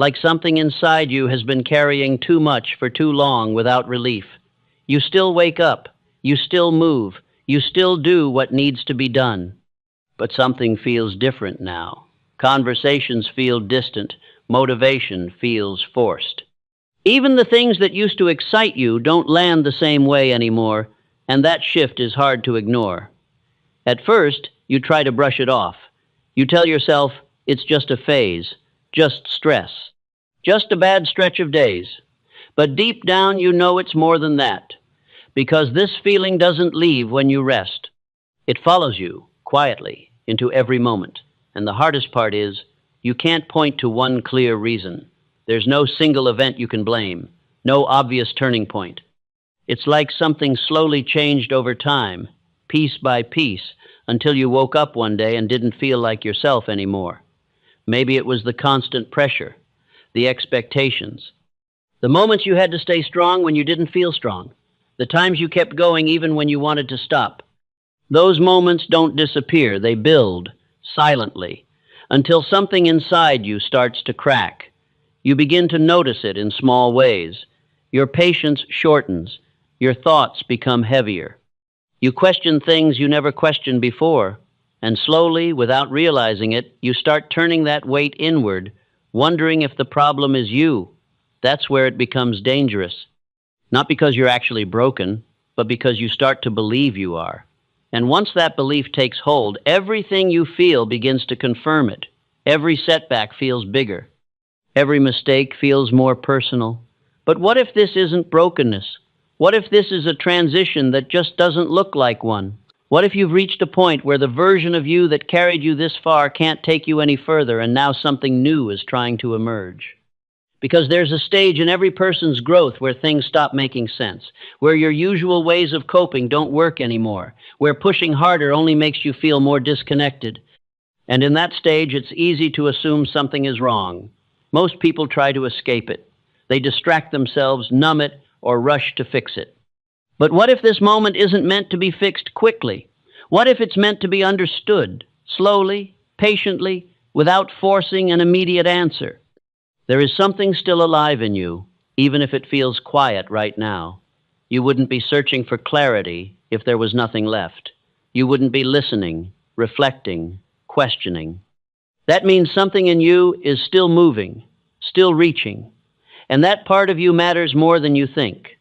like something inside you has been carrying too much for too long without relief. You still wake up, you still move, you still do what needs to be done. But something feels different now. Conversations feel distant, motivation feels forced. Even the things that used to excite you don't land the same way anymore, and that shift is hard to ignore. At first, you try to brush it off. You tell yourself it's just a phase, just stress, just a bad stretch of days. But deep down, you know it's more than that, because this feeling doesn't leave when you rest. It follows you, quietly, into every moment. And the hardest part is, you can't point to one clear reason. There's no single event you can blame, no obvious turning point. It's like something slowly changed over time, piece by piece, until you woke up one day and didn't feel like yourself anymore. Maybe it was the constant pressure, the expectations, the moments you had to stay strong when you didn't feel strong, the times you kept going even when you wanted to stop. Those moments don't disappear, they build, silently, until something inside you starts to crack. You begin to notice it in small ways. Your patience shortens, your thoughts become heavier. You question things you never questioned before, and slowly, without realizing it, you start turning that weight inward, wondering if the problem is you. That's where it becomes dangerous. Not because you're actually broken, but because you start to believe you are. And once that belief takes hold, everything you feel begins to confirm it. Every setback feels bigger. Every mistake feels more personal. But what if this isn't brokenness? What if this is a transition that just doesn't look like one? What if you've reached a point where the version of you that carried you this far can't take you any further, and now something new is trying to emerge? Because there's a stage in every person's growth where things stop making sense, where your usual ways of coping don't work anymore, where pushing harder only makes you feel more disconnected. And in that stage, it's easy to assume something is wrong. Most people try to escape it. They distract themselves, numb it, or rush to fix it. But what if this moment isn't meant to be fixed quickly? What if it's meant to be understood, slowly, patiently, without forcing an immediate answer? There is something still alive in you, even if it feels quiet right now. You wouldn't be searching for clarity if there was nothing left. You wouldn't be listening, reflecting, questioning. That means something in you is still moving, still reaching. And that part of you matters more than you think.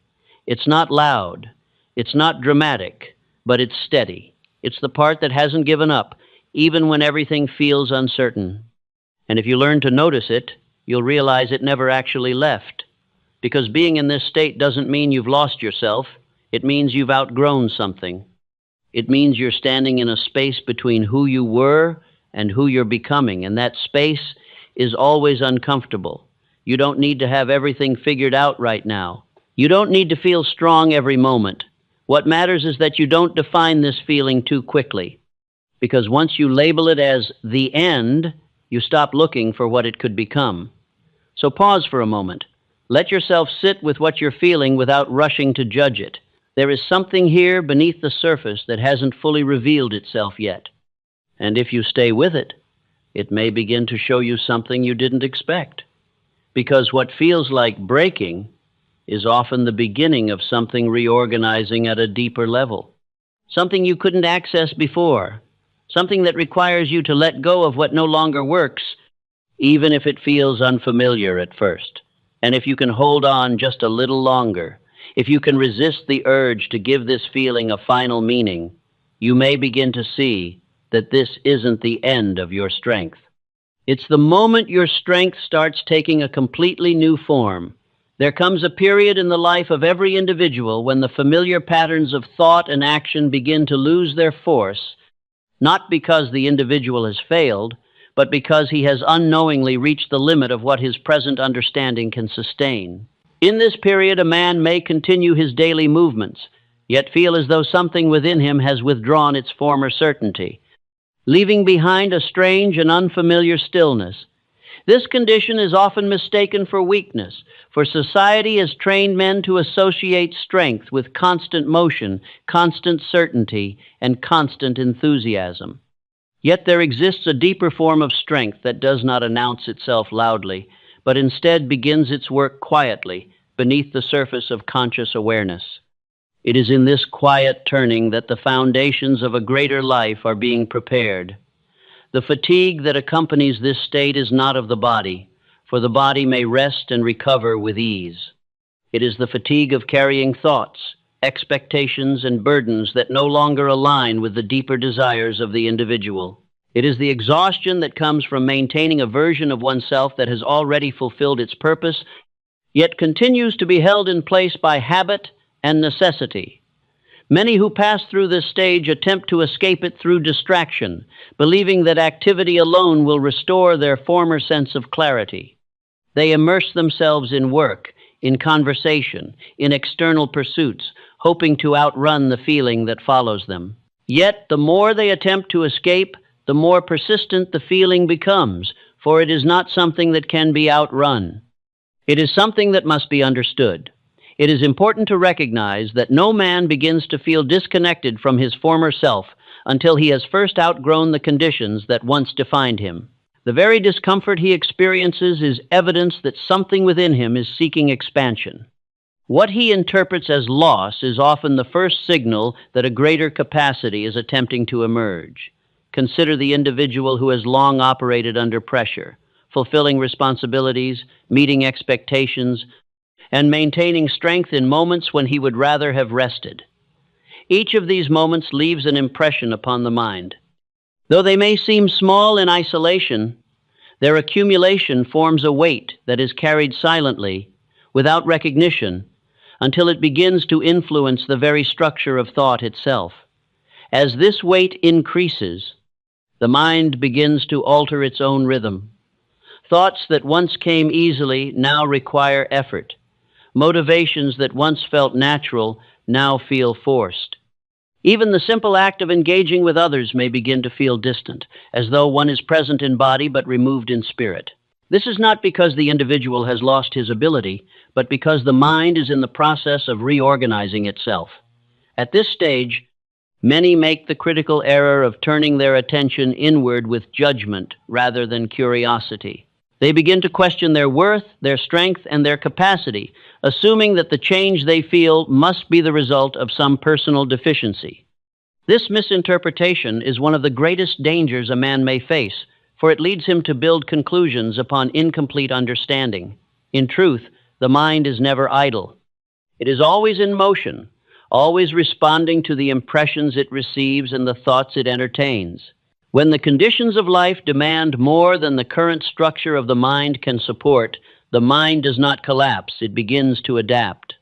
It's not loud, it's not dramatic, but it's steady. It's the part that hasn't given up, even when everything feels uncertain. And if you learn to notice it, you'll realize it never actually left. Because being in this state doesn't mean you've lost yourself. It means you've outgrown something. It means you're standing in a space between who you were and who you're becoming, and that space is always uncomfortable. You don't need to have everything figured out right now. You don't need to feel strong every moment. What matters is that you don't define this feeling too quickly. Because once you label it as the end, you stop looking for what it could become. So pause for a moment. Let yourself sit with what you're feeling without rushing to judge it. There is something here beneath the surface that hasn't fully revealed itself yet. And if you stay with it, it may begin to show you something you didn't expect. Because what feels like breaking is often the beginning of something reorganizing at a deeper level. Something you couldn't access before. Something that requires you to let go of what no longer works, even if it feels unfamiliar at first. And if you can hold on just a little longer, if you can resist the urge to give this feeling a final meaning, you may begin to see that this isn't the end of your strength. It's the moment your strength starts taking a completely new form. There comes a period in the life of every individual when the familiar patterns of thought and action begin to lose their force, not because the individual has failed, but because he has unknowingly reached the limit of what his present understanding can sustain. In this period, a man may continue his daily movements, yet feel as though something within him has withdrawn its former certainty, leaving behind a strange and unfamiliar stillness. This condition is often mistaken for weakness, for society has trained men to associate strength with constant motion, constant certainty, and constant enthusiasm. Yet there exists a deeper form of strength that does not announce itself loudly, but instead begins its work quietly beneath the surface of conscious awareness. It is in this quiet turning that the foundations of a greater life are being prepared. The fatigue that accompanies this state is not of the body, for the body may rest and recover with ease. It is the fatigue of carrying thoughts, expectations, and burdens that no longer align with the deeper desires of the individual. It is the exhaustion that comes from maintaining a version of oneself that has already fulfilled its purpose, yet continues to be held in place by habit and necessity. Many who pass through this stage attempt to escape it through distraction, believing that activity alone will restore their former sense of clarity. They immerse themselves in work, in conversation, in external pursuits, hoping to outrun the feeling that follows them. Yet, the more they attempt to escape, the more persistent the feeling becomes, for it is not something that can be outrun. It is something that must be understood. It is important to recognize that no man begins to feel disconnected from his former self until he has first outgrown the conditions that once defined him. The very discomfort he experiences is evidence that something within him is seeking expansion. What he interprets as loss is often the first signal that a greater capacity is attempting to emerge. Consider the individual who has long operated under pressure, fulfilling responsibilities, meeting expectations, and maintaining strength in moments when he would rather have rested. Each of these moments leaves an impression upon the mind. Though they may seem small in isolation, their accumulation forms a weight that is carried silently, without recognition, until it begins to influence the very structure of thought itself. As this weight increases, the mind begins to alter its own rhythm. Thoughts that once came easily now require effort. Motivations that once felt natural now feel forced. Even the simple act of engaging with others may begin to feel distant, as though one is present in body but removed in spirit. This is not because the individual has lost his ability, but because the mind is in the process of reorganizing itself. At this stage, many make the critical error of turning their attention inward with judgment rather than curiosity. They begin to question their worth, their strength, and their capacity, assuming that the change they feel must be the result of some personal deficiency. This misinterpretation is one of the greatest dangers a man may face, for it leads him to build conclusions upon incomplete understanding. In truth, the mind is never idle. It is always in motion, always responding to the impressions it receives and the thoughts it entertains. When the conditions of life demand more than the current structure of the mind can support, the mind does not collapse, it begins to adapt.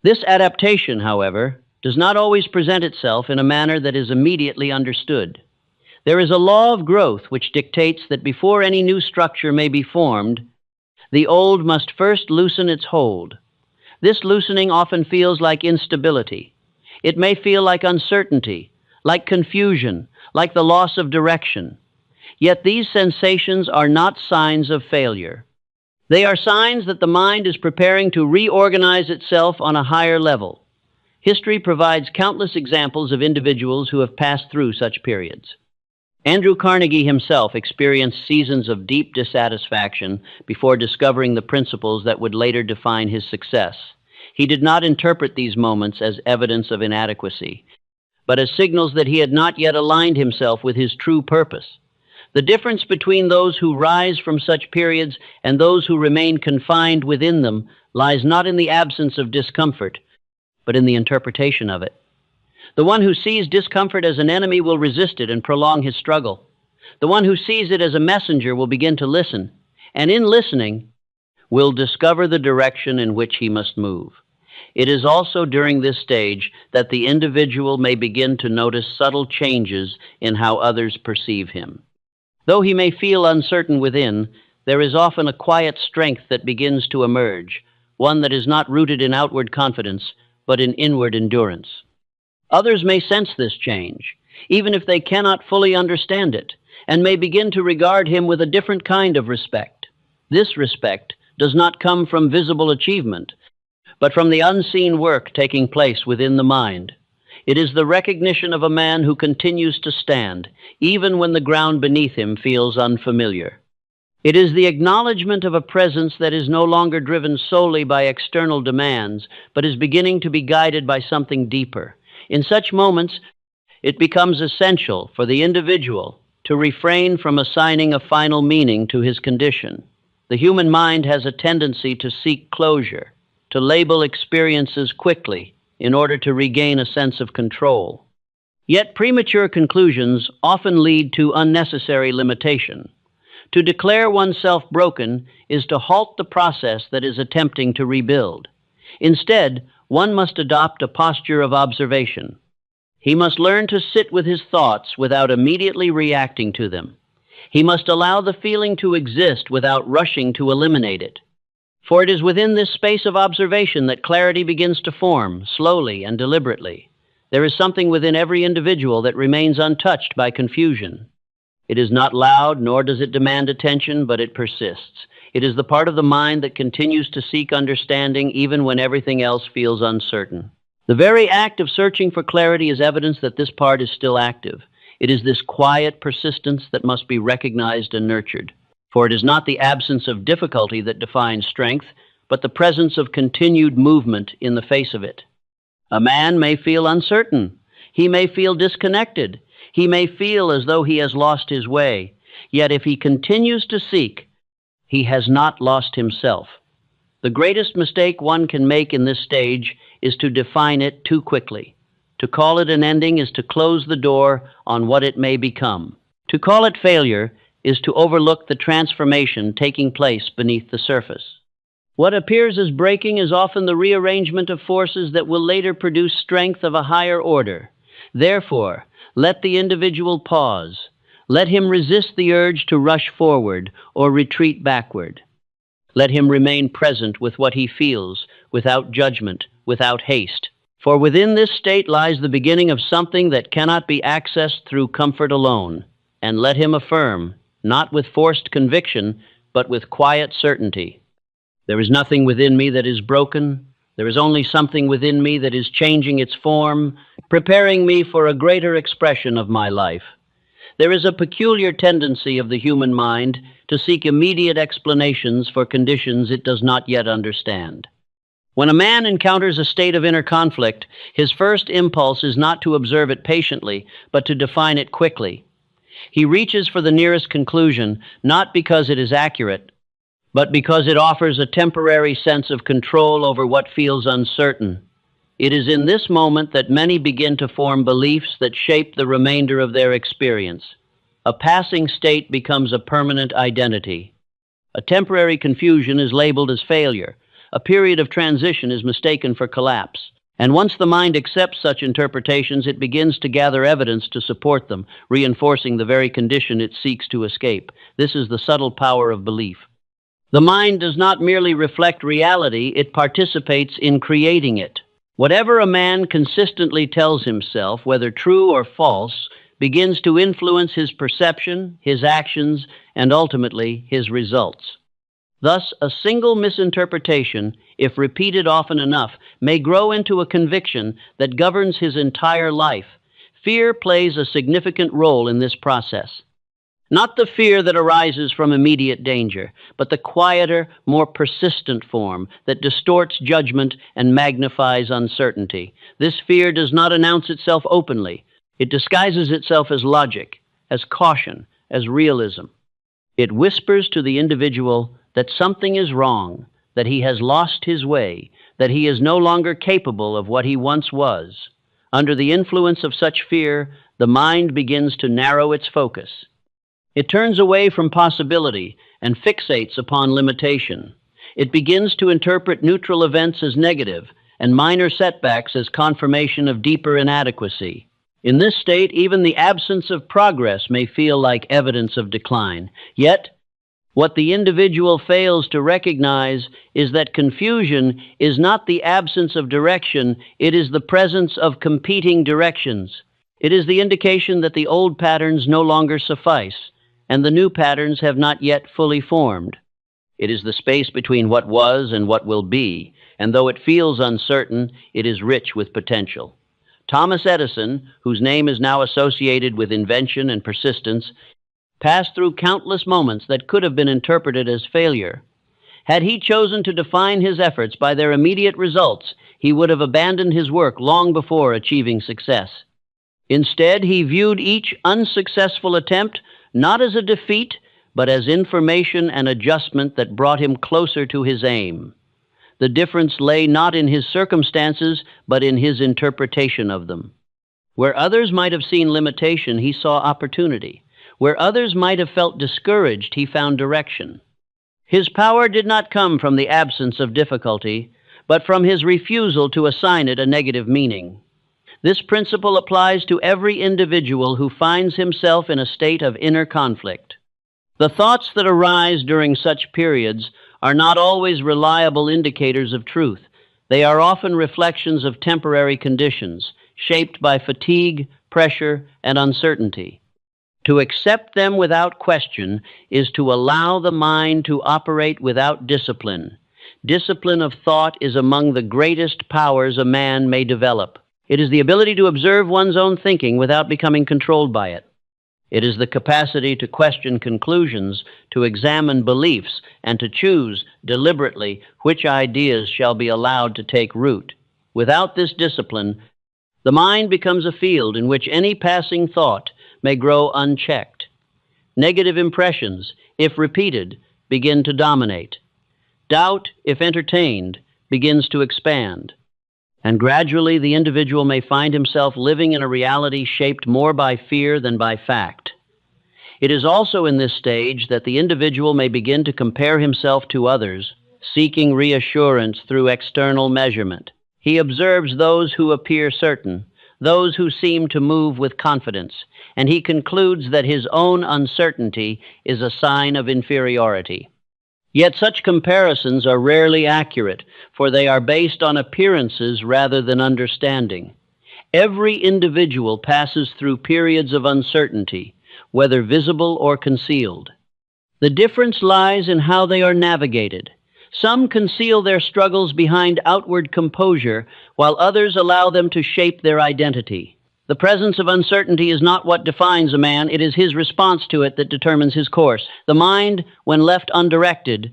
This adaptation, however, does not always present itself in a manner that is immediately understood. There is a law of growth which dictates that before any new structure may be formed, the old must first loosen its hold. This loosening often feels like instability. It may feel like uncertainty, like confusion, like the loss of direction. Yet these sensations are not signs of failure. They are signs that the mind is preparing to reorganize itself on a higher level. History provides countless examples of individuals who have passed through such periods. Andrew Carnegie himself experienced seasons of deep dissatisfaction before discovering the principles that would later define his success. He did not interpret these moments as evidence of inadequacy, but as signals that he had not yet aligned himself with his true purpose. The difference between those who rise from such periods and those who remain confined within them lies not in the absence of discomfort, but in the interpretation of it. The one who sees discomfort as an enemy will resist it and prolong his struggle. The one who sees it as a messenger will begin to listen, and in listening, will discover the direction in which he must move. It is also during this stage that the individual may begin to notice subtle changes in how others perceive him. Though he may feel uncertain within, there is often a quiet strength that begins to emerge, one that is not rooted in outward confidence, but in inward endurance. Others may sense this change, even if they cannot fully understand it, and may begin to regard him with a different kind of respect. This respect does not come from visible achievement, but from the unseen work taking place within the mind. It is the recognition of a man who continues to stand, even when the ground beneath him feels unfamiliar. It is the acknowledgement of a presence that is no longer driven solely by external demands, but is beginning to be guided by something deeper. In such moments, it becomes essential for the individual to refrain from assigning a final meaning to his condition. The human mind has a tendency to seek closure, to label experiences quickly in order to regain a sense of control. Yet premature conclusions often lead to unnecessary limitation. To declare oneself broken is to halt the process that is attempting to rebuild. Instead, one must adopt a posture of observation. He must learn to sit with his thoughts without immediately reacting to them. He must allow the feeling to exist without rushing to eliminate it. For it is within this space of observation that clarity begins to form, slowly and deliberately. There is something within every individual that remains untouched by confusion. It is not loud, nor does it demand attention, but it persists. It is the part of the mind that continues to seek understanding even when everything else feels uncertain. The very act of searching for clarity is evidence that this part is still active. It is this quiet persistence that must be recognized and nurtured. For it is not the absence of difficulty that defines strength, but the presence of continued movement in the face of it. A man may feel uncertain. He may feel disconnected. He may feel as though he has lost his way. Yet if he continues to seek, he has not lost himself. The greatest mistake one can make in this stage is to define it too quickly. To call it an ending is to close the door on what it may become. To call it failure is to overlook the transformation taking place beneath the surface. What appears as breaking is often the rearrangement of forces that will later produce strength of a higher order. Therefore, let the individual pause. Let him resist the urge to rush forward or retreat backward. Let him remain present with what he feels, without judgment, without haste. For within this state lies the beginning of something that cannot be accessed through comfort alone. And let him affirm, not with forced conviction, but with quiet certainty. There is nothing within me that is broken. There is only something within me that is changing its form, preparing me for a greater expression of my life. There is a peculiar tendency of the human mind to seek immediate explanations for conditions it does not yet understand. When a man encounters a state of inner conflict, his first impulse is not to observe it patiently, but to define it quickly. He reaches for the nearest conclusion, not because it is accurate, but because it offers a temporary sense of control over what feels uncertain. It is in this moment that many begin to form beliefs that shape the remainder of their experience. A passing state becomes a permanent identity. A temporary confusion is labeled as failure. A period of transition is mistaken for collapse. And once the mind accepts such interpretations, it begins to gather evidence to support them, reinforcing the very condition it seeks to escape. This is the subtle power of belief. The mind does not merely reflect reality, it participates in creating it. Whatever a man consistently tells himself, whether true or false, begins to influence his perception, his actions, and ultimately his results. Thus, a single misinterpretation, if repeated often enough, may grow into a conviction that governs his entire life. Fear plays a significant role in this process. Not the fear that arises from immediate danger, but the quieter, more persistent form that distorts judgment and magnifies uncertainty. This fear does not announce itself openly. It disguises itself as logic, as caution, as realism. It whispers to the individual that something is wrong, that he has lost his way, that he is no longer capable of what he once was. Under the influence of such fear, the mind begins to narrow its focus. It turns away from possibility and fixates upon limitation. It begins to interpret neutral events as negative and minor setbacks as confirmation of deeper inadequacy. In this state, even the absence of progress may feel like evidence of decline. Yet, what the individual fails to recognize is that confusion is not the absence of direction, it is the presence of competing directions. It is the indication that the old patterns no longer suffice, and the new patterns have not yet fully formed. It is the space between what was and what will be, and though it feels uncertain, it is rich with potential. Thomas Edison, whose name is now associated with invention and persistence, passed through countless moments that could have been interpreted as failure. Had he chosen to define his efforts by their immediate results, he would have abandoned his work long before achieving success. Instead, he viewed each unsuccessful attempt not as a defeat, but as information and adjustment that brought him closer to his aim. The difference lay not in his circumstances, but in his interpretation of them. Where others might have seen limitation, he saw opportunity. Where others might have felt discouraged, he found direction. His power did not come from the absence of difficulty, but from his refusal to assign it a negative meaning. This principle applies to every individual who finds himself in a state of inner conflict. The thoughts that arise during such periods are not always reliable indicators of truth. They are often reflections of temporary conditions, shaped by fatigue, pressure, and uncertainty. To accept them without question is to allow the mind to operate without discipline. Discipline of thought is among the greatest powers a man may develop. It is the ability to observe one's own thinking without becoming controlled by it. It is the capacity to question conclusions, to examine beliefs, and to choose deliberately which ideas shall be allowed to take root. Without this discipline, the mind becomes a field in which any passing thought may grow unchecked. Negative impressions, if repeated, begin to dominate. Doubt, if entertained, begins to expand. And gradually the individual may find himself living in a reality shaped more by fear than by fact. It is also in this stage that the individual may begin to compare himself to others, seeking reassurance through external measurement. He observes those who appear certain, those who seem to move with confidence, and he concludes that his own uncertainty is a sign of inferiority. Yet such comparisons are rarely accurate, for they are based on appearances rather than understanding. Every individual passes through periods of uncertainty, whether visible or concealed. The difference lies in how they are navigated. Some conceal their struggles behind outward composure, while others allow them to shape their identity. The presence of uncertainty is not what defines a man, it is his response to it that determines his course. The mind, when left undirected,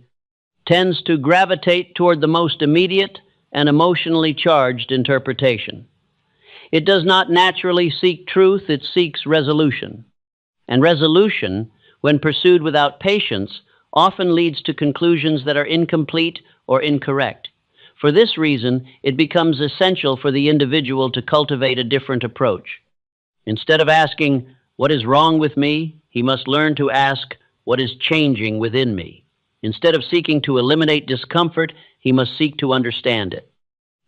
tends to gravitate toward the most immediate and emotionally charged interpretation. It does not naturally seek truth, it seeks resolution. And resolution, when pursued without patience, often leads to conclusions that are incomplete or incorrect. For this reason, it becomes essential for the individual to cultivate a different approach. Instead of asking, "What is wrong with me?" he must learn to ask, "What is changing within me?" Instead of seeking to eliminate discomfort, he must seek to understand it.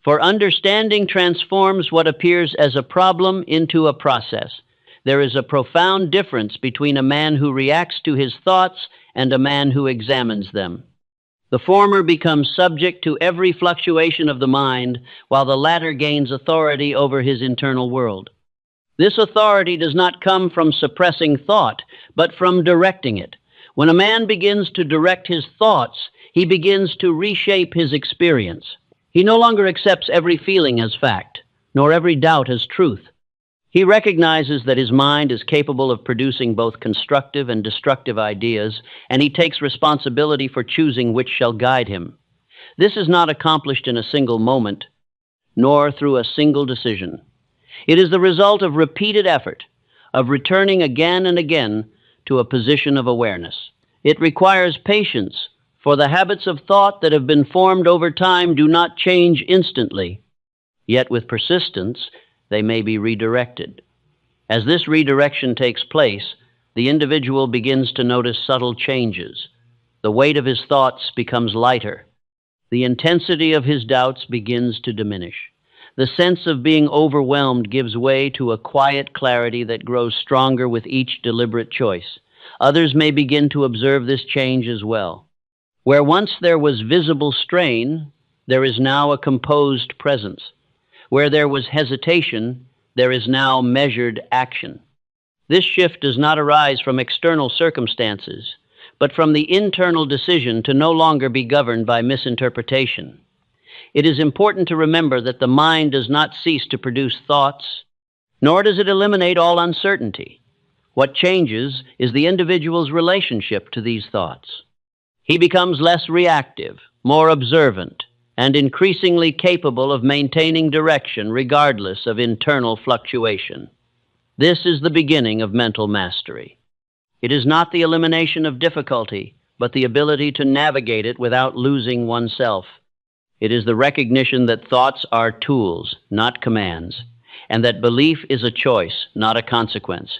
For understanding transforms what appears as a problem into a process. There is a profound difference between a man who reacts to his thoughts and a man who examines them. The former becomes subject to every fluctuation of the mind, while the latter gains authority over his internal world. This authority does not come from suppressing thought, but from directing it. When a man begins to direct his thoughts, he begins to reshape his experience. He no longer accepts every feeling as fact, nor every doubt as truth. He recognizes that his mind is capable of producing both constructive and destructive ideas, and he takes responsibility for choosing which shall guide him. This is not accomplished in a single moment, nor through a single decision. It is the result of repeated effort, of returning again and again to a position of awareness. It requires patience, for the habits of thought that have been formed over time do not change instantly. Yet with persistence, they may be redirected. As this redirection takes place, the individual begins to notice subtle changes. The weight of his thoughts becomes lighter. The intensity of his doubts begins to diminish. The sense of being overwhelmed gives way to a quiet clarity that grows stronger with each deliberate choice. Others may begin to observe this change as well. Where once there was visible strain, there is now a composed presence. Where there was hesitation, there is now measured action. This shift does not arise from external circumstances, but from the internal decision to no longer be governed by misinterpretation. It is important to remember that the mind does not cease to produce thoughts, nor does it eliminate all uncertainty. What changes is the individual's relationship to these thoughts. He becomes less reactive, more observant, and increasingly capable of maintaining direction regardless of internal fluctuation. This is the beginning of mental mastery. It is not the elimination of difficulty, but the ability to navigate it without losing oneself. It is the recognition that thoughts are tools, not commands, and that belief is a choice, not a consequence.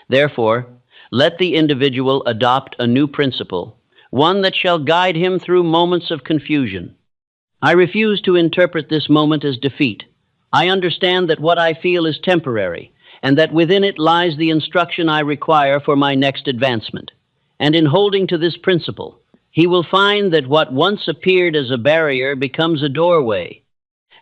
Therefore, let the individual adopt a new principle, one that shall guide him through moments of confusion. I refuse to interpret this moment as defeat. I understand that what I feel is temporary, and that within it lies the instruction I require for my next advancement. And in holding to this principle, he will find that what once appeared as a barrier becomes a doorway,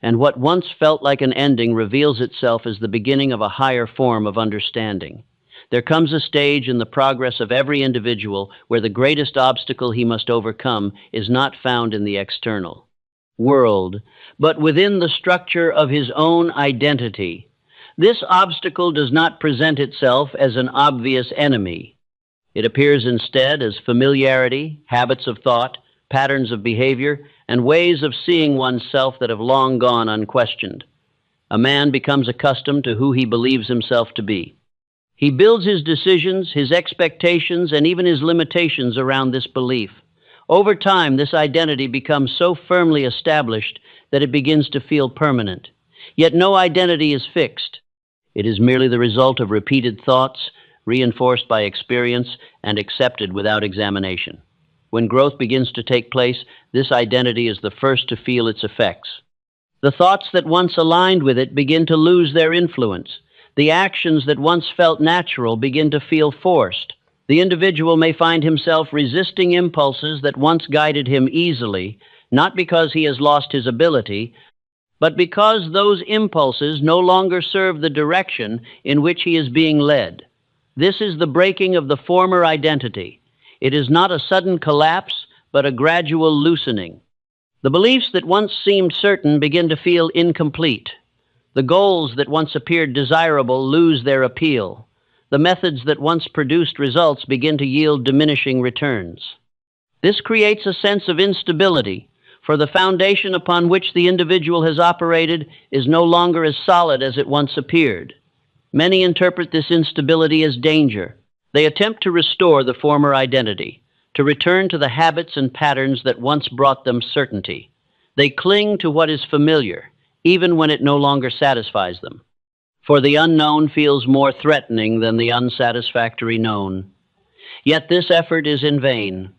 and what once felt like an ending reveals itself as the beginning of a higher form of understanding. There comes a stage in the progress of every individual where the greatest obstacle he must overcome is not found in the external world, but within the structure of his own identity. This obstacle does not present itself as an obvious enemy. It appears instead as familiarity, habits of thought, patterns of behavior, and ways of seeing oneself that have long gone unquestioned. A man becomes accustomed to who he believes himself to be. He builds his decisions, his expectations, and even his limitations around this belief. Over time, this identity becomes so firmly established that it begins to feel permanent. Yet no identity is fixed. It is merely the result of repeated thoughts, reinforced by experience, and accepted without examination. When growth begins to take place, this identity is the first to feel its effects. The thoughts that once aligned with it begin to lose their influence. The actions that once felt natural begin to feel forced. The individual may find himself resisting impulses that once guided him easily, not because he has lost his ability, but because those impulses no longer serve the direction in which he is being led. This is the breaking of the former identity. It is not a sudden collapse, but a gradual loosening. The beliefs that once seemed certain begin to feel incomplete. The goals that once appeared desirable lose their appeal. The methods that once produced results begin to yield diminishing returns. This creates a sense of instability, for the foundation upon which the individual has operated is no longer as solid as it once appeared. Many interpret this instability as danger. They attempt to restore the former identity, to return to the habits and patterns that once brought them certainty. They cling to what is familiar, even when it no longer satisfies them. For the unknown feels more threatening than the unsatisfactory known. Yet this effort is in vain.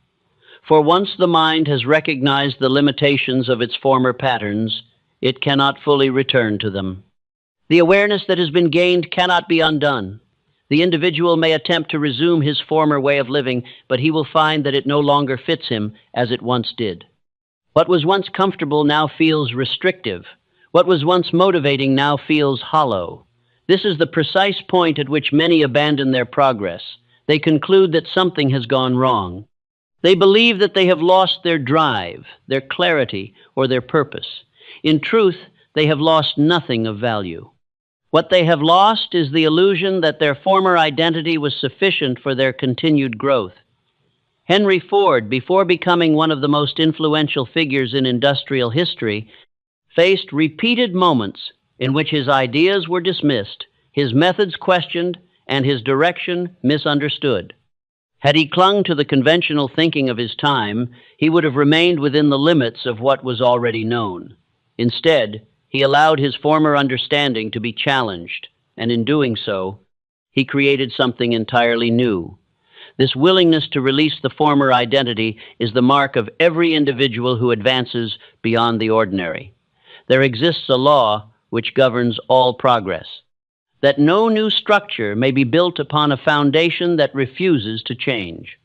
For once the mind has recognized the limitations of its former patterns, it cannot fully return to them. The awareness that has been gained cannot be undone. The individual may attempt to resume his former way of living, but he will find that it no longer fits him as it once did. What was once comfortable now feels restrictive. What was once motivating now feels hollow. This is the precise point at which many abandon their progress. They conclude that something has gone wrong. They believe that they have lost their drive, their clarity, or their purpose. In truth, they have lost nothing of value. What they have lost is the illusion that their former identity was sufficient for their continued growth. Henry Ford, before becoming one of the most influential figures in industrial history, faced repeated moments in which his ideas were dismissed, his methods questioned, and his direction misunderstood. Had he clung to the conventional thinking of his time, he would have remained within the limits of what was already known. Instead, he allowed his former understanding to be challenged, and in doing so, he created something entirely new. This willingness to release the former identity is the mark of every individual who advances beyond the ordinary. There exists a law which governs all progress, that no new structure may be built upon a foundation that refuses to change.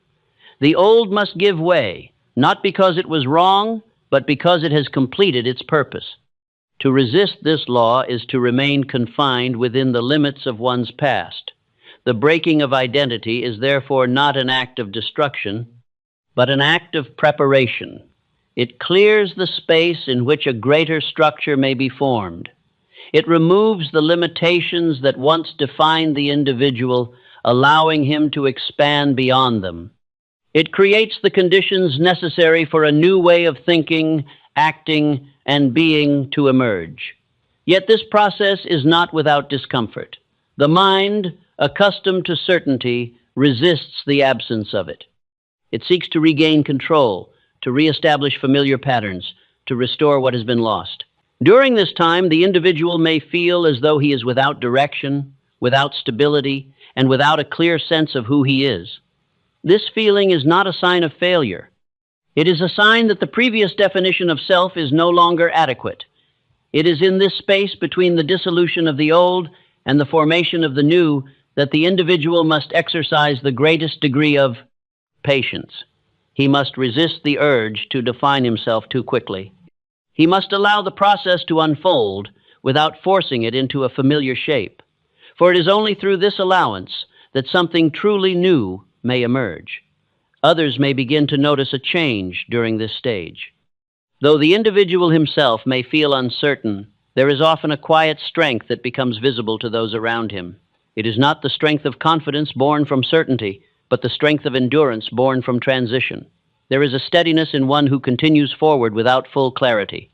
The old must give way, not because it was wrong, but because it has completed its purpose. To resist this law is to remain confined within the limits of one's past. The breaking of identity is therefore not an act of destruction, but an act of preparation. It clears the space in which a greater structure may be formed. It removes the limitations that once defined the individual, allowing him to expand beyond them. It creates the conditions necessary for a new way of thinking, acting, and being to emerge. Yet this process is not without discomfort. The mind, accustomed to certainty, resists the absence of it. It seeks to regain control, to reestablish familiar patterns, to restore what has been lost. During this time, the individual may feel as though he is without direction, without stability, and without a clear sense of who he is. This feeling is not a sign of failure. It is a sign that the previous definition of self is no longer adequate. It is in this space between the dissolution of the old and the formation of the new that the individual must exercise the greatest degree of patience. He must resist the urge to define himself too quickly. He must allow the process to unfold without forcing it into a familiar shape. For it is only through this allowance that something truly new may emerge. Others may begin to notice a change during this stage. Though the individual himself may feel uncertain, there is often a quiet strength that becomes visible to those around him. It is not the strength of confidence born from certainty, but the strength of endurance born from transition. There is a steadiness in one who continues forward without full clarity.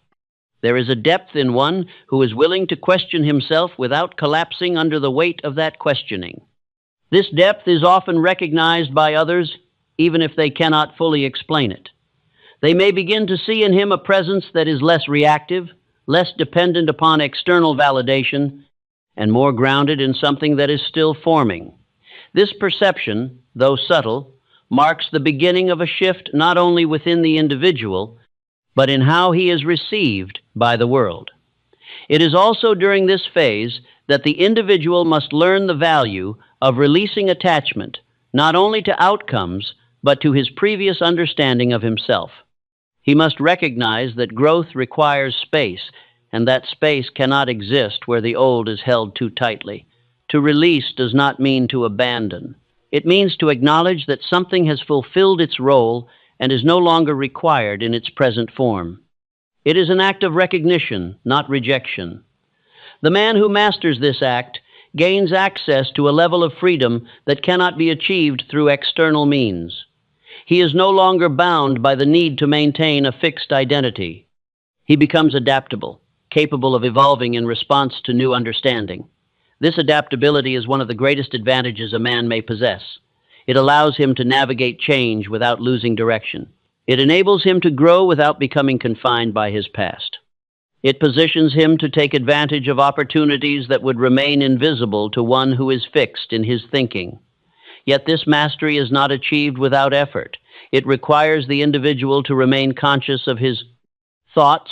There is a depth in one who is willing to question himself without collapsing under the weight of that questioning. This depth is often recognized by others, even if they cannot fully explain it. They may begin to see in him a presence that is less reactive, less dependent upon external validation, and more grounded in something that is still forming. This perception, though subtle, marks the beginning of a shift not only within the individual, but in how he is received by the world. It is also during this phase that the individual must learn the value of releasing attachment, not only to outcomes, but to his previous understanding of himself. He must recognize that growth requires space, and that space cannot exist where the old is held too tightly. To release does not mean to abandon. It means to acknowledge that something has fulfilled its role and is no longer required in its present form. It is an act of recognition, not rejection. The man who masters this act gains access to a level of freedom that cannot be achieved through external means. He is no longer bound by the need to maintain a fixed identity. He becomes adaptable, capable of evolving in response to new understanding. This adaptability is one of the greatest advantages a man may possess. It allows him to navigate change without losing direction. It enables him to grow without becoming confined by his past. It positions him to take advantage of opportunities that would remain invisible to one who is fixed in his thinking. Yet this mastery is not achieved without effort. It requires the individual to remain conscious of his thoughts,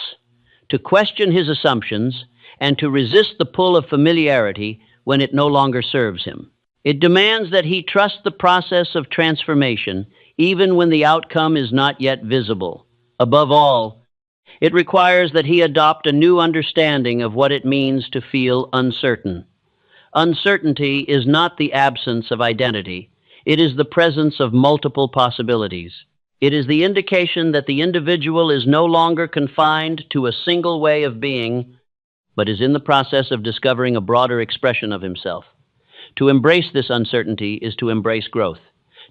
to question his assumptions, and to resist the pull of familiarity when it no longer serves him. It demands that he trust the process of transformation, even when the outcome is not yet visible. Above all, it requires that he adopt a new understanding of what it means to feel uncertain. Uncertainty is not the absence of identity. It is the presence of multiple possibilities. It is the indication that the individual is no longer confined to a single way of being, but is in the process of discovering a broader expression of himself. To embrace this uncertainty is to embrace growth.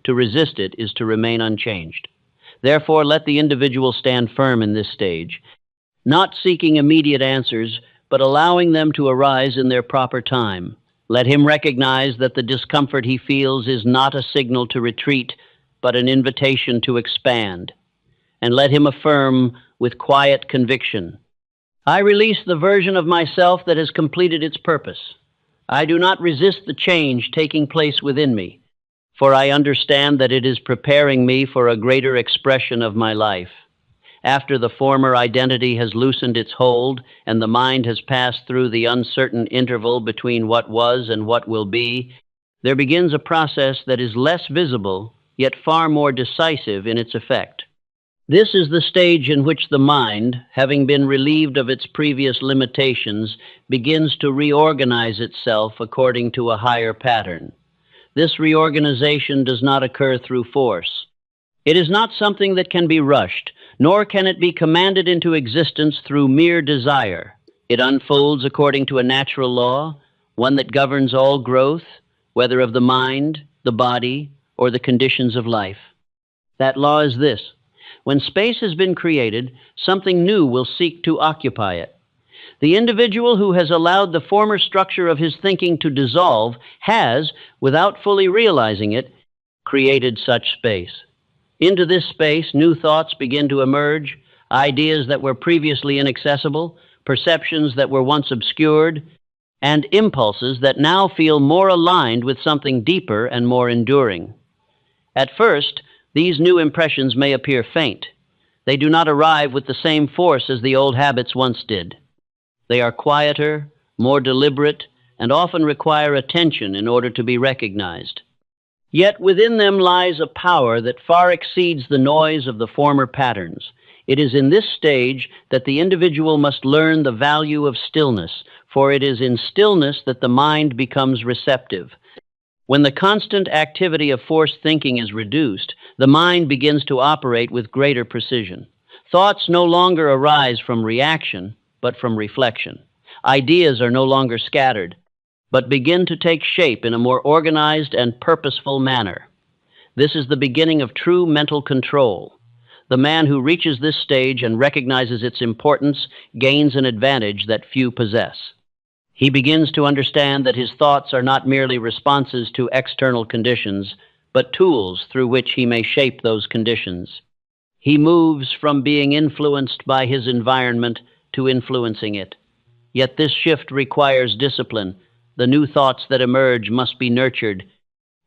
To resist it is to remain unchanged. Therefore, let the individual stand firm in this stage, not seeking immediate answers, but allowing them to arise in their proper time. Let him recognize that the discomfort he feels is not a signal to retreat, but an invitation to expand. And let him affirm with quiet conviction, I release the version of myself that has completed its purpose. I do not resist the change taking place within me, for I understand that it is preparing me for a greater expression of my life. After the former identity has loosened its hold and the mind has passed through the uncertain interval between what was and what will be, there begins a process that is less visible, yet far more decisive in its effect. This is the stage in which the mind, having been relieved of its previous limitations, begins to reorganize itself according to a higher pattern. This reorganization does not occur through force. It is not something that can be rushed, nor can it be commanded into existence through mere desire. It unfolds according to a natural law, one that governs all growth, whether of the mind, the body, or the conditions of life. That law is this: when space has been created, something new will seek to occupy it. The individual who has allowed the former structure of his thinking to dissolve has, without fully realizing it, created such space. Into this space, new thoughts begin to emerge, ideas that were previously inaccessible, perceptions that were once obscured, and impulses that now feel more aligned with something deeper and more enduring. At first, these new impressions may appear faint. They do not arrive with the same force as the old habits once did. They are quieter, more deliberate, and often require attention in order to be recognized. Yet within them lies a power that far exceeds the noise of the former patterns. It is in this stage that the individual must learn the value of stillness, for it is in stillness that the mind becomes receptive. When the constant activity of forced thinking is reduced, the mind begins to operate with greater precision. Thoughts no longer arise from reaction, but from reflection. Ideas are no longer scattered, but begin to take shape in a more organized and purposeful manner. This is the beginning of true mental control. The man who reaches this stage and recognizes its importance gains an advantage that few possess. He begins to understand that his thoughts are not merely responses to external conditions, but tools through which he may shape those conditions. He moves from being influenced by his environment to influencing it. Yet this shift requires discipline. The new thoughts that emerge must be nurtured.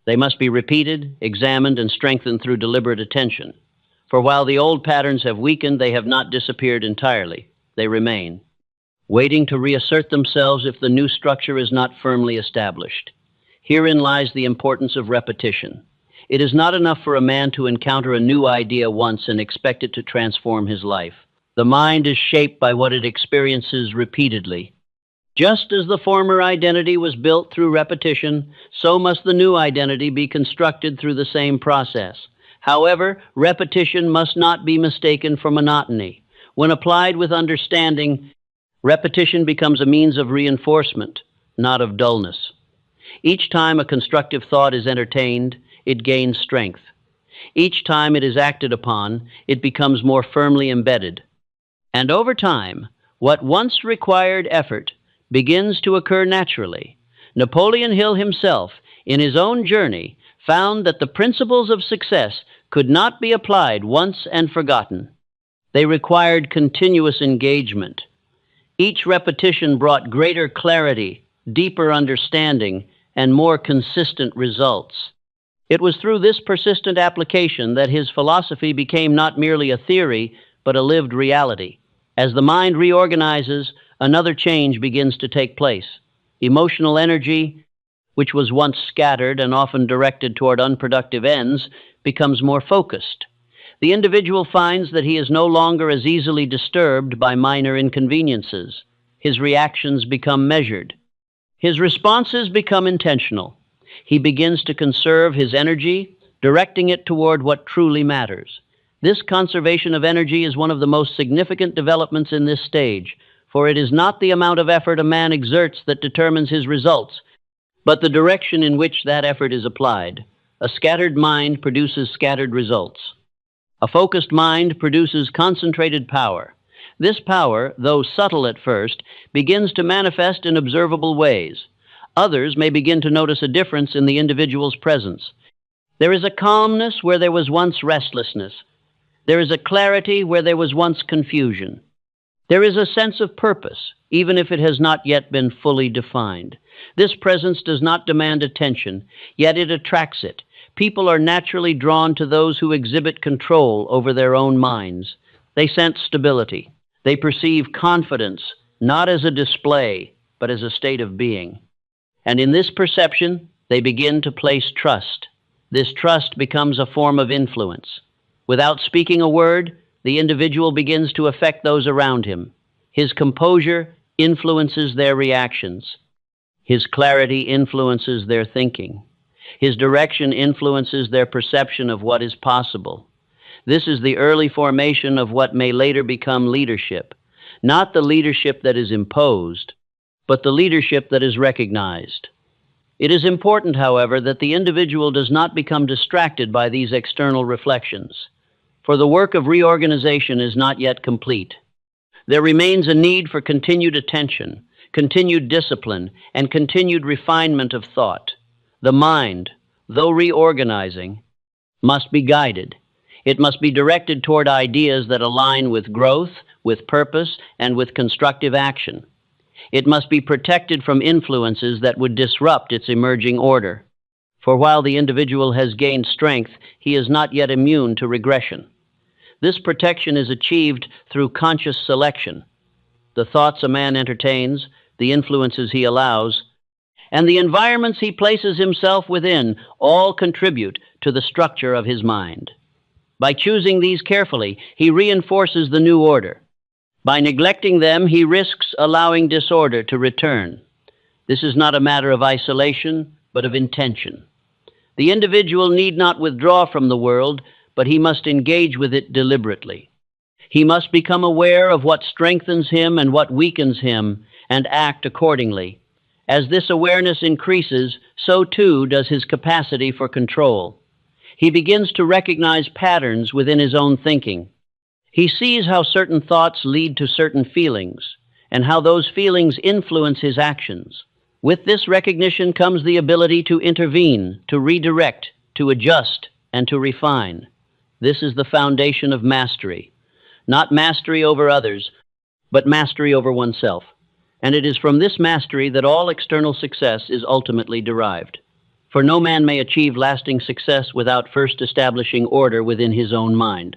They must be repeated, examined, and strengthened through deliberate attention. For while the old patterns have weakened, they have not disappeared entirely. They remain, waiting to reassert themselves if the new structure is not firmly established. Herein lies the importance of repetition. It is not enough for a man to encounter a new idea once and expect it to transform his life. The mind is shaped by what it experiences repeatedly. Just as the former identity was built through repetition, so must the new identity be constructed through the same process. However, repetition must not be mistaken for monotony. When applied with understanding, repetition becomes a means of reinforcement, not of dullness. Each time a constructive thought is entertained, it gains strength. Each time it is acted upon, it becomes more firmly embedded. And over time, what once required effort begins to occur naturally. Napoleon Hill himself, in his own journey, found that the principles of success could not be applied once and forgotten. They required continuous engagement. Each repetition brought greater clarity, deeper understanding, and more consistent results. It was through this persistent application that his philosophy became not merely a theory, but a lived reality. As the mind reorganizes, another change begins to take place. Emotional energy, which was once scattered and often directed toward unproductive ends, becomes more focused. The individual finds that he is no longer as easily disturbed by minor inconveniences. His reactions become measured. His responses become intentional. He begins to conserve his energy, directing it toward what truly matters. This conservation of energy is one of the most significant developments in this stage, for it is not the amount of effort a man exerts that determines his results, but the direction in which that effort is applied. A scattered mind produces scattered results. A focused mind produces concentrated power. This power, though subtle at first, begins to manifest in observable ways. Others may begin to notice a difference in the individual's presence. There is a calmness where there was once restlessness. There is a clarity where there was once confusion. There is a sense of purpose, even if it has not yet been fully defined. This presence does not demand attention, yet it attracts it. People are naturally drawn to those who exhibit control over their own minds. They sense stability. They perceive confidence, not as a display, but as a state of being. And in this perception, they begin to place trust. This trust becomes a form of influence. Without speaking a word, the individual begins to affect those around him. His composure influences their reactions. His clarity influences their thinking. His direction influences their perception of what is possible. This is the early formation of what may later become leadership. Not the leadership that is imposed, but the leadership that is recognized. It is important, however, that the individual does not become distracted by these external reflections, for the work of reorganization is not yet complete. There remains a need for continued attention, continued discipline, and continued refinement of thought. The mind, though reorganizing, must be guided. It must be directed toward ideas that align with growth, with purpose, and with constructive action. It must be protected from influences that would disrupt its emerging order. For while the individual has gained strength, he is not yet immune to regression. This protection is achieved through conscious selection. The thoughts a man entertains, the influences he allows, and the environments he places himself within all contribute to the structure of his mind. By choosing these carefully, he reinforces the new order. By neglecting them, he risks allowing disorder to return. This is not a matter of isolation, but of intention. The individual need not withdraw from the world, but he must engage with it deliberately. He must become aware of what strengthens him and what weakens him, and act accordingly. As this awareness increases, so too does his capacity for control. He begins to recognize patterns within his own thinking. He sees how certain thoughts lead to certain feelings, and how those feelings influence his actions. With this recognition comes the ability to intervene, to redirect, to adjust, and to refine. This is the foundation of mastery. Not mastery over others, but mastery over oneself. And it is from this mastery that all external success is ultimately derived. For no man may achieve lasting success without first establishing order within his own mind.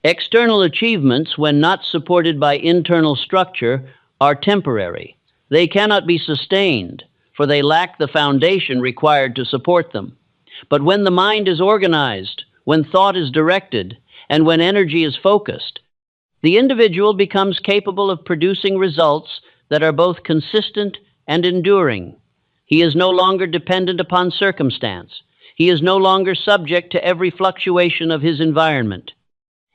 External achievements, when not supported by internal structure, are temporary. They cannot be sustained, for they lack the foundation required to support them. But when the mind is organized, when thought is directed, and when energy is focused, the individual becomes capable of producing results that are both consistent and enduring. He is no longer dependent upon circumstance. He is no longer subject to every fluctuation of his environment.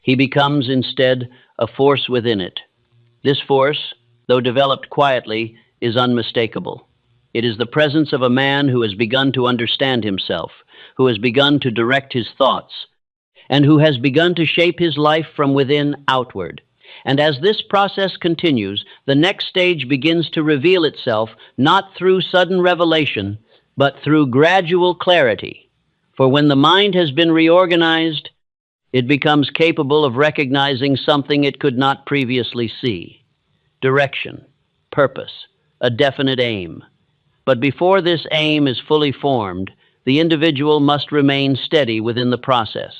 He becomes instead a force within it. This force, though developed quietly, is unmistakable. It is the presence of a man who has begun to understand himself, who has begun to direct his thoughts, and who has begun to shape his life from within outward. And as this process continues, the next stage begins to reveal itself not through sudden revelation, but through gradual clarity. For when the mind has been reorganized, it becomes capable of recognizing something it could not previously see: direction, purpose, a definite aim. But before this aim is fully formed, the individual must remain steady within the process,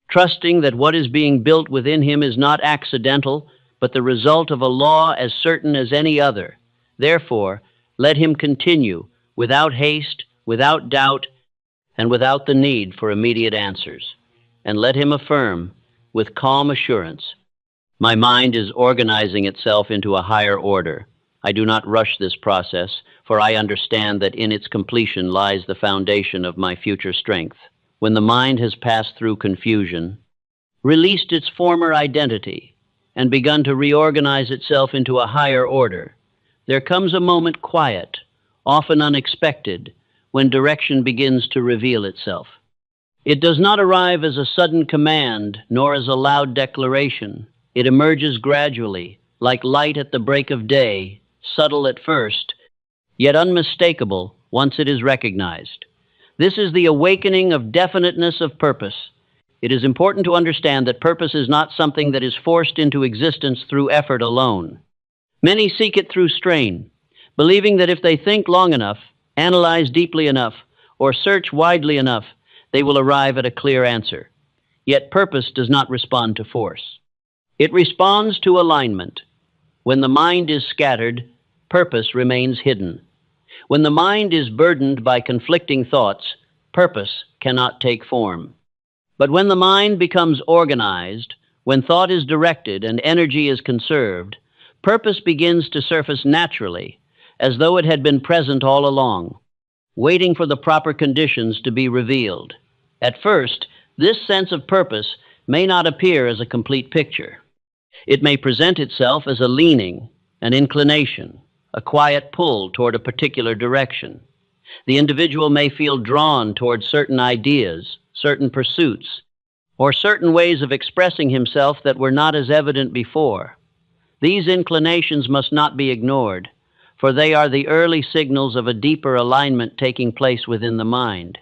trusting that what is being built within him is not accidental, but the result of a law as certain as any other. Therefore, let him continue, without haste, without doubt, and without the need for immediate answers. And let him affirm, with calm assurance, "My mind is organizing itself into a higher order. I do not rush this process, for I understand that in its completion lies the foundation of my future strength." When the mind has passed through confusion, released its former identity, and begun to reorganize itself into a higher order, there comes a moment quiet, often unexpected, when direction begins to reveal itself. It does not arrive as a sudden command, nor as a loud declaration. It emerges gradually, like light at the break of day, subtle at first, yet unmistakable once it is recognized. This is the awakening of definiteness of purpose. It is important to understand that purpose is not something that is forced into existence through effort alone. Many seek it through strain, believing that if they think long enough, analyze deeply enough, or search widely enough, they will arrive at a clear answer. Yet purpose does not respond to force. It responds to alignment. When the mind is scattered, purpose remains hidden. When the mind is burdened by conflicting thoughts, purpose cannot take form. But when the mind becomes organized, when thought is directed and energy is conserved, purpose begins to surface naturally, as though it had been present all along, waiting for the proper conditions to be revealed. At first, this sense of purpose may not appear as a complete picture. It may present itself as a leaning, an inclination, a quiet pull toward a particular direction. The individual may feel drawn towards certain ideas, certain pursuits, or certain ways of expressing himself that were not as evident before. These inclinations must not be ignored, for they are the early signals of a deeper alignment taking place within the mind.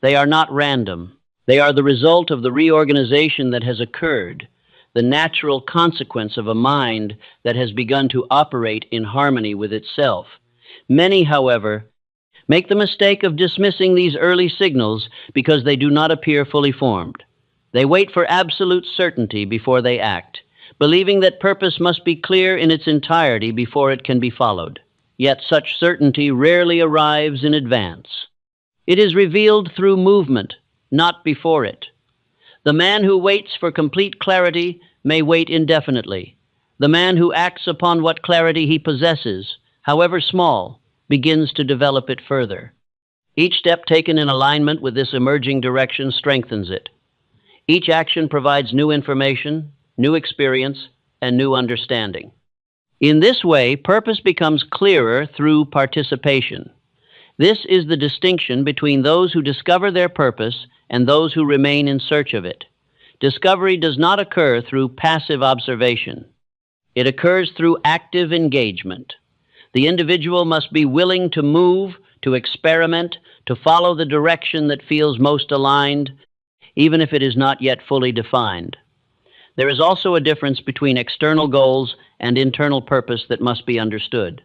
They are not random. They are the result of the reorganization that has occurred, the natural consequence of a mind that has begun to operate in harmony with itself. Many, however, make the mistake of dismissing these early signals because they do not appear fully formed. They wait for absolute certainty before they act, believing that purpose must be clear in its entirety before it can be followed. Yet such certainty rarely arrives in advance. It is revealed through movement, not before it. The man who waits for complete clarity may wait indefinitely. The man who acts upon what clarity he possesses, however small, begins to develop it further. Each step taken in alignment with this emerging direction strengthens it. Each action provides new information, new experience, and new understanding. In this way, purpose becomes clearer through participation. This is the distinction between those who discover their purpose and those who remain in search of it. Discovery does not occur through passive observation. It occurs through active engagement. The individual must be willing to move, to experiment, to follow the direction that feels most aligned, even if it is not yet fully defined. There is also a difference between external goals and internal purpose that must be understood.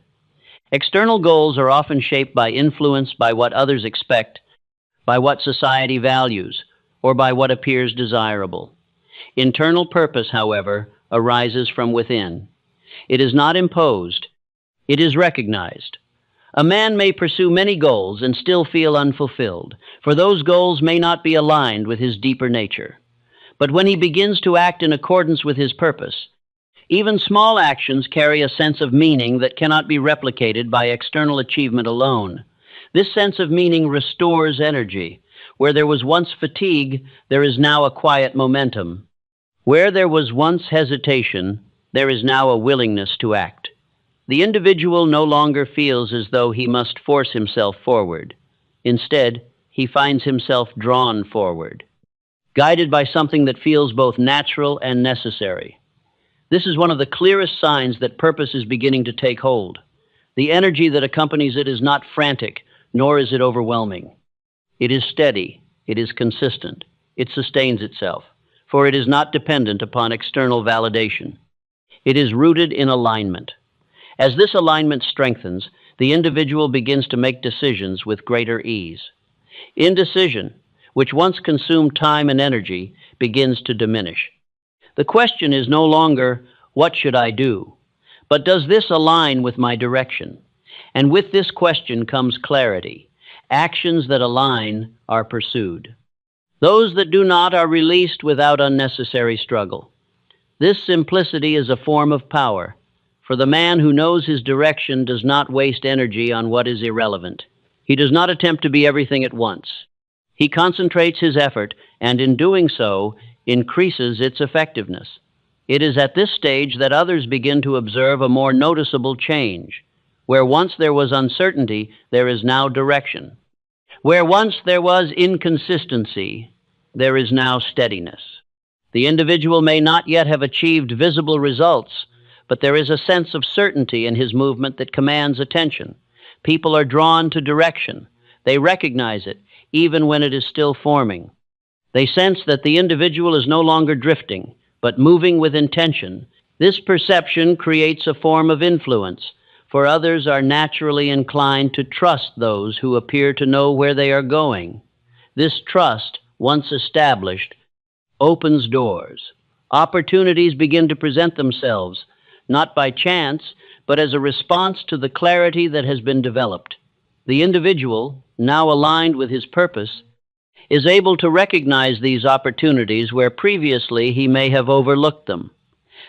External goals are often shaped by influence by what others expect, by what society values, or by what appears desirable. Internal purpose, however, arises from within. It is not imposed. It is recognized. A man may pursue many goals and still feel unfulfilled, for those goals may not be aligned with his deeper nature. But when he begins to act in accordance with his purpose, even small actions carry a sense of meaning that cannot be replicated by external achievement alone. This sense of meaning restores energy. Where there was once fatigue, there is now a quiet momentum. Where there was once hesitation, there is now a willingness to act. The individual no longer feels as though he must force himself forward. Instead, he finds himself drawn forward, guided by something that feels both natural and necessary. This is one of the clearest signs that purpose is beginning to take hold. The energy that accompanies it is not frantic, nor is it overwhelming. It is steady, it is consistent, it sustains itself, for it is not dependent upon external validation. It is rooted in alignment. As this alignment strengthens, the individual begins to make decisions with greater ease. Indecision, which once consumed time and energy, begins to diminish. The question is no longer, what should I do? But does this align with my direction? And with this question comes clarity. Actions that align are pursued. Those that do not are released without unnecessary struggle. This simplicity is a form of power, for the man who knows his direction does not waste energy on what is irrelevant. He does not attempt to be everything at once. He concentrates his effort, and in doing so, increases its effectiveness. It is at this stage that others begin to observe a more noticeable change. Where once there was uncertainty, there is now direction. Where once there was inconsistency, there is now steadiness. The individual may not yet have achieved visible results, but there is a sense of certainty in his movement that commands attention. People are drawn to direction. They recognize it, even when it is still forming. They sense that the individual is no longer drifting, but moving with intention. This perception creates a form of influence, for others are naturally inclined to trust those who appear to know where they are going. This trust, once established, opens doors. Opportunities begin to present themselves, not by chance, but as a response to the clarity that has been developed. The individual, now aligned with his purpose, is able to recognize these opportunities where previously he may have overlooked them.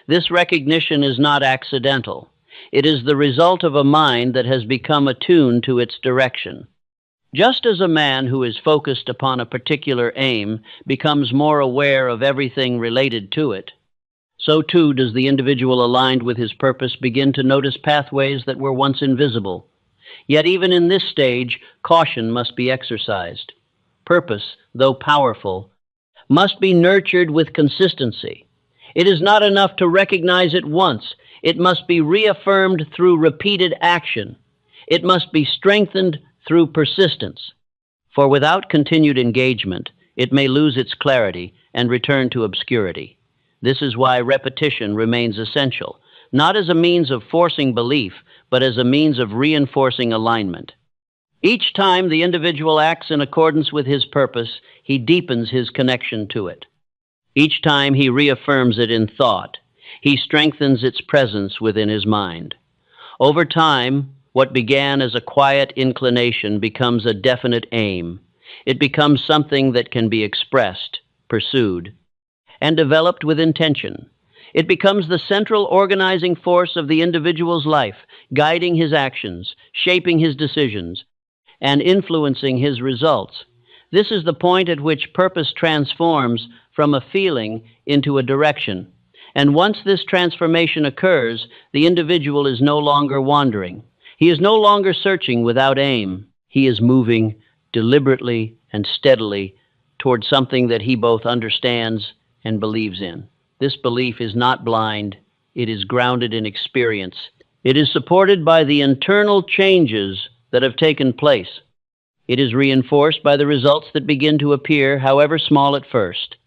This recognition is not accidental. It is the result of a mind that has become attuned to its direction. Just as a man who is focused upon a particular aim becomes more aware of everything related to it, so too does the individual aligned with his purpose begin to notice pathways that were once invisible. Yet even in this stage, caution must be exercised. Purpose, though powerful, must be nurtured with consistency. It is not enough to recognize it once. It must be reaffirmed through repeated action. It must be strengthened through persistence. For without continued engagement, it may lose its clarity and return to obscurity. This is why repetition remains essential, not as a means of forcing belief, but as a means of reinforcing alignment. Each time the individual acts in accordance with his purpose, he deepens his connection to it. Each time he reaffirms it in thought, he strengthens its presence within his mind. Over time, what began as a quiet inclination becomes a definite aim. It becomes something that can be expressed, pursued, and developed with intention. It becomes the central organizing force of the individual's life, guiding his actions, shaping his decisions, and influencing his results. This is the point at which purpose transforms from a feeling into a direction. And once this transformation occurs, the individual is no longer wandering. He is no longer searching without aim. He is moving deliberately and steadily toward something that he both understands and believes in. This belief is not blind. It is grounded in experience. It is supported by the internal changes that have taken place. It is reinforced by the results that begin to appear, however small at first.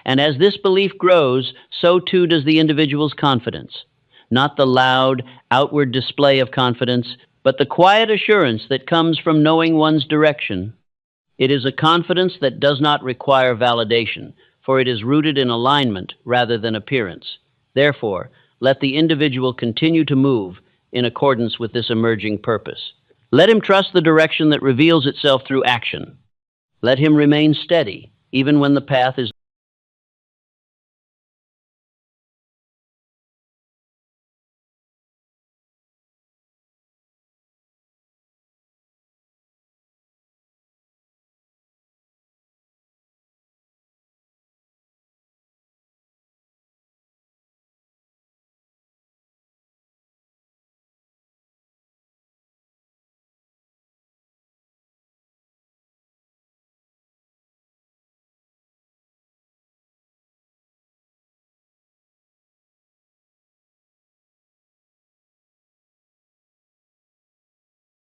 And as this belief grows, so too does the individual's confidence. Not the loud, outward display of confidence, but the quiet assurance that comes from knowing one's direction. It is a confidence that does not require validation, for it is rooted in alignment rather than appearance. Therefore, let the individual continue to move in accordance with this emerging purpose. Let him trust the direction that reveals itself through action. Let him remain steady, even when the path is